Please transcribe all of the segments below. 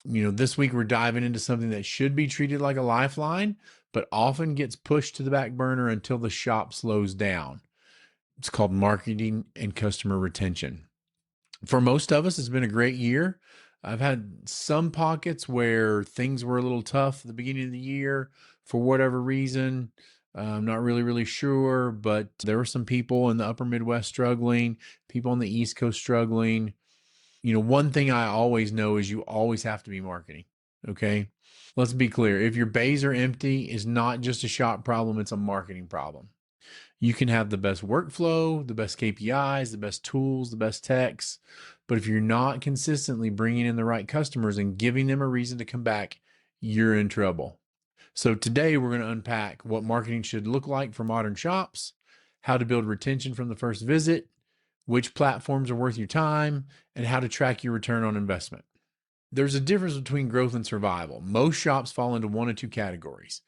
This week we're diving into something that should be treated like a lifeline, but often gets pushed to the back burner until the shop slows down. It's called marketing and customer retention. For most of us, it's been a great year. I've had some pockets where things were a little tough at the beginning of the year for whatever reason. I'm not really sure, but there were some people in the upper Midwest struggling, people on the East Coast struggling. One thing I always know is you always have to be marketing. Okay. Let's be clear. If your bays are empty, it's not just a shop problem, it's a marketing problem. You can have the best workflow, the best KPIs, the best tools, the best techs. But if you're not consistently bringing in the right customers and giving them a reason to come back, you're in trouble. So today we're going to unpack what marketing should look like for modern shops, how to build retention from the first visit, which platforms are worth your time, and how to track your return on investment. There's a difference between growth and survival. Most shops fall into one of two categories.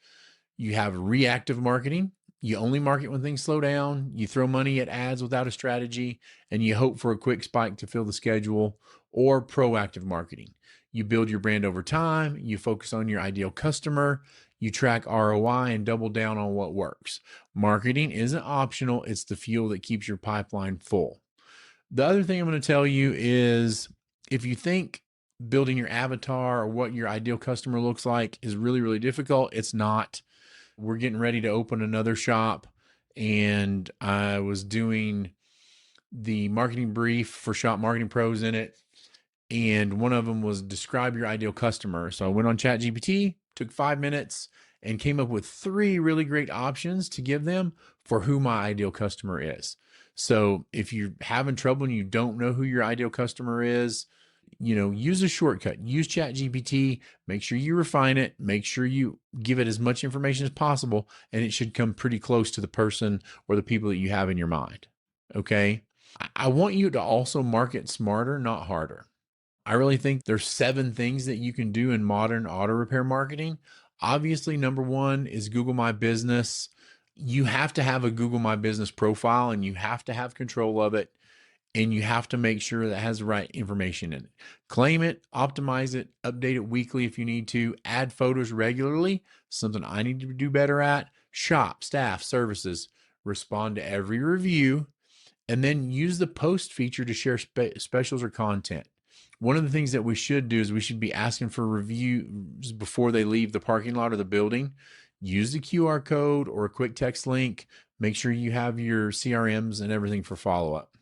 You have reactive marketing. You only market when things slow down. You throw money at ads without a strategy, and you hope for a quick spike to fill the schedule. Or proactive marketing. You build your brand over time. You focus on your ideal customer. You track ROI and double down on what works. Marketing isn't optional. It's the fuel that keeps your pipeline full. The other thing I'm going to tell you is if you think building your avatar or what your ideal customer looks like is really difficult, it's not. We're getting ready to open another shop, and I was doing the marketing brief for Shop Marketing Pros in it. And one of them was describe your ideal customer. So I went on ChatGPT, took 5 minutes, and came up with 3 really great options to give them for who my ideal customer is. So if you're having trouble and you don't know who your ideal customer is, use a shortcut, use ChatGPT, make sure you refine it, make sure you give it as much information as possible, and it should come pretty close to the person or the people that you have in your mind. Okay. I want you to also market smarter, not harder. I really think there's 7 things that you can do in modern auto repair marketing. Obviously, number 1 is Google My Business. You have to have a Google My Business profile and you have to have control of it. And you have to make sure that it has the right information in it. Claim it, optimize it, update it weekly if you need to, add photos regularly, something I need to do better at. Shop, staff, services, respond to every review, and then use the post feature to share specials or content. One of the things that we should do is we should be asking for reviews before they leave the parking lot or the building. Use the QR code or a quick text link. Make sure you have your CRMs and everything for follow-up.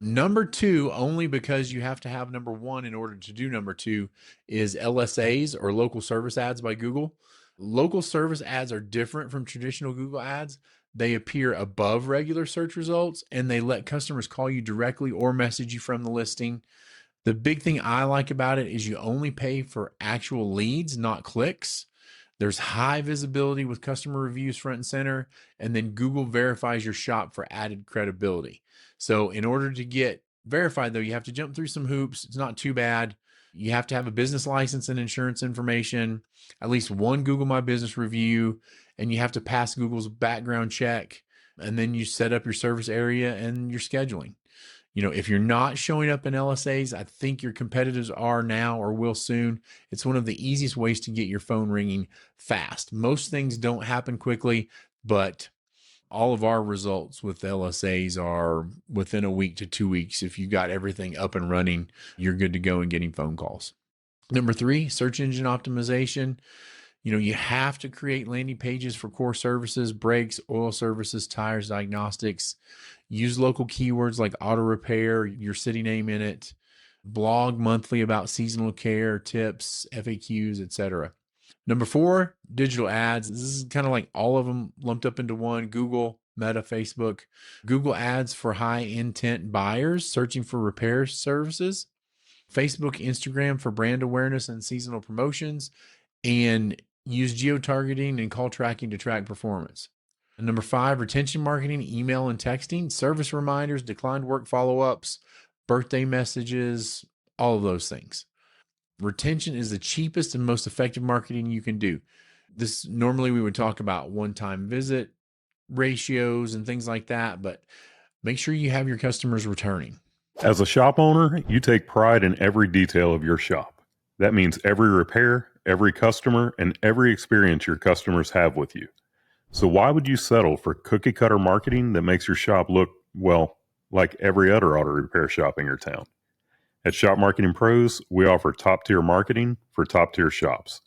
Number 2, only because you have to have number 1 in order to do number 2, is LSAs or local service ads by Google. Local service ads are different from traditional Google ads. They appear above regular search results and they let customers call you directly or message you from the listing. The big thing I like about it is you only pay for actual leads, not clicks. There's high visibility with customer reviews front and center, and then Google verifies your shop for added credibility. So in order to get verified, though, you have to jump through some hoops. It's not too bad. You have to have a business license and insurance information, at least 1 Google My Business review, and you have to pass Google's background check. And then you set up your service area and your scheduling. If you're not showing up in LSAs, I think your competitors are now or will soon. It's one of the easiest ways to get your phone ringing fast. Most things don't happen quickly, but all of our results with LSAs are within a week to 2 weeks. If you got everything up and running, you're good to go and getting phone calls. Number 3, search engine optimization. You have to create landing pages for core services, brakes, oil services, tires, diagnostics. Use local keywords like auto repair, your city name in it. Blog monthly about seasonal care, tips, FAQs, etc. Number 4, digital ads. This is kind of like all of them lumped up into one. Google, Meta, Facebook. Google ads for high intent buyers searching for repair services. Facebook, Instagram for brand awareness and seasonal promotions. And use geotargeting and call tracking to track performance. And number 5, retention marketing, email and texting, service reminders, declined work follow-ups, birthday messages, all of those things. Retention is the cheapest and most effective marketing you can do. This normally we would talk about one-time visit ratios and things like that, but make sure you have your customers returning. As a shop owner, you take pride in every detail of your shop. That means every repair, every customer, and every experience your customers have with you. So why would you settle for cookie cutter marketing that makes your shop look, well, like every other auto repair shop in your town? At Shop Marketing Pros, we offer top tier marketing for top tier shops.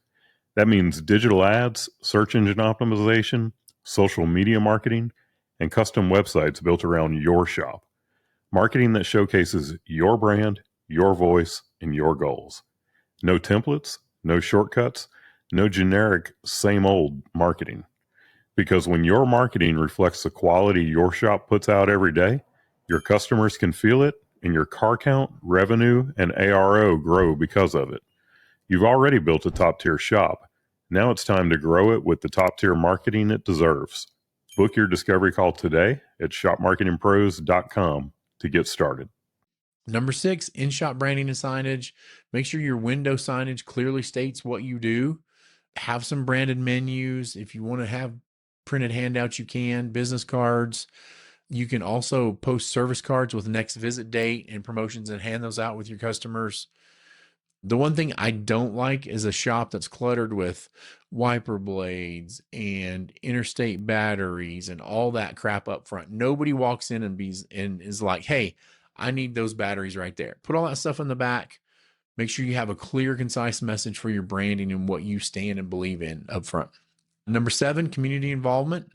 That means digital ads, search engine optimization, social media marketing, and custom websites built around your shop. Marketing that showcases your brand, your voice, and your goals. No templates, no shortcuts, no generic same old marketing. Because when your marketing reflects the quality your shop puts out every day, your customers can feel it, and your car count, revenue, and ARO grow because of it. You've already built a top tier shop. Now it's time to grow it with the top tier marketing it deserves. Book your discovery call today at shopmarketingpros.com to get started. Number 6, in-shop branding and signage. Make sure your window signage clearly states what you do. Have some branded menus. If you want to have printed handouts, you can. Business cards. You can also post service cards with next visit date and promotions and hand those out with your customers. The one thing I don't like is a shop that's cluttered with wiper blades and interstate batteries and all that crap up front. Nobody walks in and is like, hey, I need those batteries right there. Put all that stuff in the back. Make sure you have a clear, concise message for your branding and what you stand and believe in up front. Number 7, community involvement.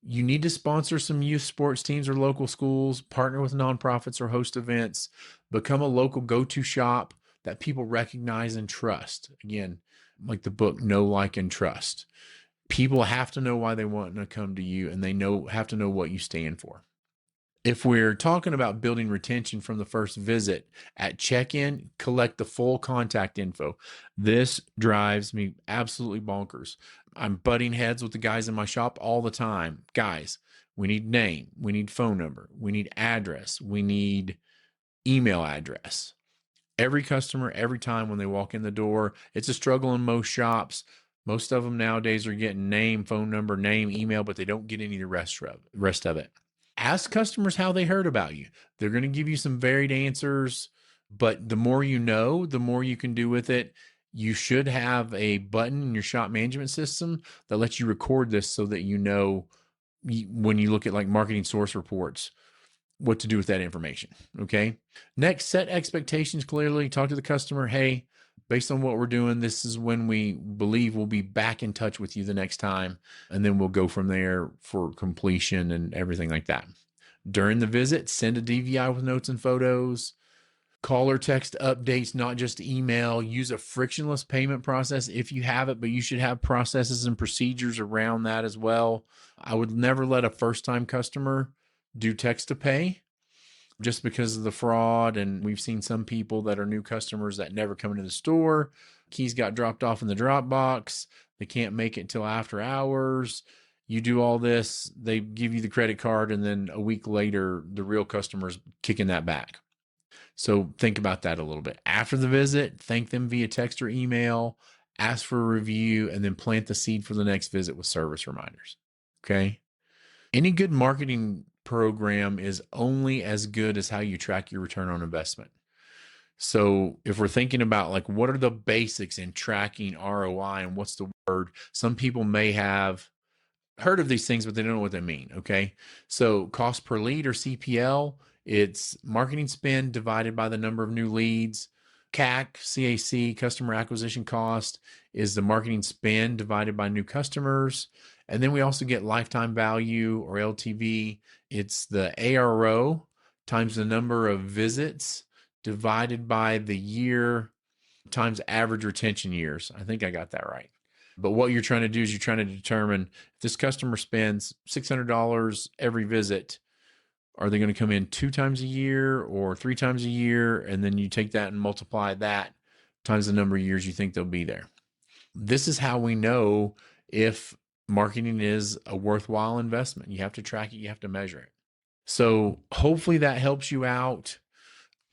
You need to sponsor some youth sports teams or local schools, partner with nonprofits or host events, become a local go-to shop that people recognize and trust. Again, like the book, Know, Like, and Trust. People have to know why they want to come to you, and they have to know what you stand for. If we're talking about building retention from the first visit, at check-in, collect the full contact info. This drives me absolutely bonkers. I'm butting heads with the guys in my shop all the time. Guys, we need name, we need phone number, we need address, we need email address. Every customer, every time when they walk in the door, it's a struggle in most shops. Most of them nowadays are getting name, phone number, name, email, but they don't get any of the rest of it. Ask customers how they heard about you. They're going to give you some varied answers, but the more you know, the more you can do with it. You should have a button in your shop management system that lets you record this so that you know when you look at like marketing source reports, what to do with that information. Okay. Next, set expectations clearly. Talk to the customer. Hey, based on what we're doing, this is when we believe we'll be back in touch with you the next time. And then we'll go from there for completion and everything like that. During the visit, send a DVI with notes and photos. Call or text updates, not just email. Use a frictionless payment process if you have it, but you should have processes and procedures around that as well. I would never let a first-time customer do text to pay just because of the fraud. And we've seen some people that are new customers that never come into the store. Keys got dropped off in the drop box. They can't make it until after hours. You do all this, they give you the credit card, and then a week later, the real customer's kicking that back. So think about that a little bit. After the visit, thank them via text or email, ask for a review, and then plant the seed for the next visit with service reminders. Okay. Any good marketing program is only as good as how you track your return on investment. So if we're thinking about like, what are the basics in tracking ROI and what's the word? Some people may have heard of these things, but they don't know what they mean. Okay. So cost per lead, or CPL, it's marketing spend divided by the number of new leads. CAC, customer acquisition cost, is the marketing spend divided by new customers. And then we also get lifetime value, or LTV. It's the ARO times the number of visits divided by the year times average retention years. I think I got that right. But what you're trying to do is you're trying to determine if this customer spends $600 every visit, are they going to come in 2 times a year or 3 times a year? And then you take that and multiply that times the number of years you think they'll be there. This is how we know if marketing is a worthwhile investment. You have to track it. You have to measure it. So hopefully that helps you out.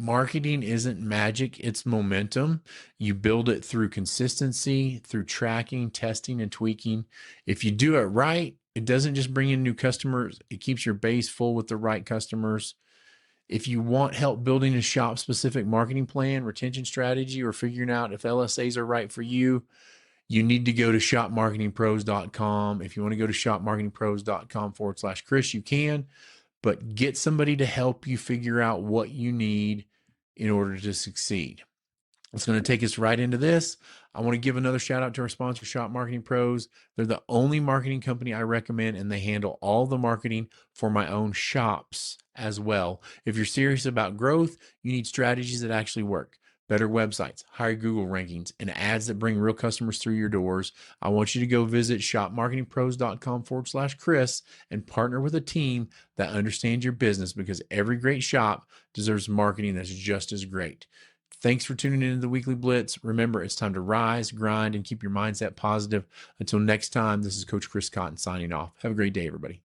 Marketing isn't magic, it's momentum. You build it through consistency, through tracking, testing, and tweaking. If you do it right, it doesn't just bring in new customers, it keeps your base full with the right customers. If you want help building a shop specific marketing plan, retention strategy, or figuring out if LSAs are right for you, you need to go to shopmarketingpros.com. If you want to go to shopmarketingpros.com/Chris, you can, but get somebody to help you figure out what you need in order to succeed. It's going to take us right into this. I want to give another shout out to our sponsor, Shop Marketing Pros. They're the only marketing company I recommend, and they handle all the marketing for my own shops as well. If you're serious about growth, you need strategies that actually work. Better websites, higher Google rankings, and ads that bring real customers through your doors. I want you to go visit shopmarketingpros.com/Chris and partner with a team that understands your business, because every great shop deserves marketing that's just as great. Thanks for tuning in to the Weekly Blitz. Remember, it's time to rise, grind, and keep your mindset positive. Until next time, this is Coach Chris Cotton signing off. Have a great day, everybody.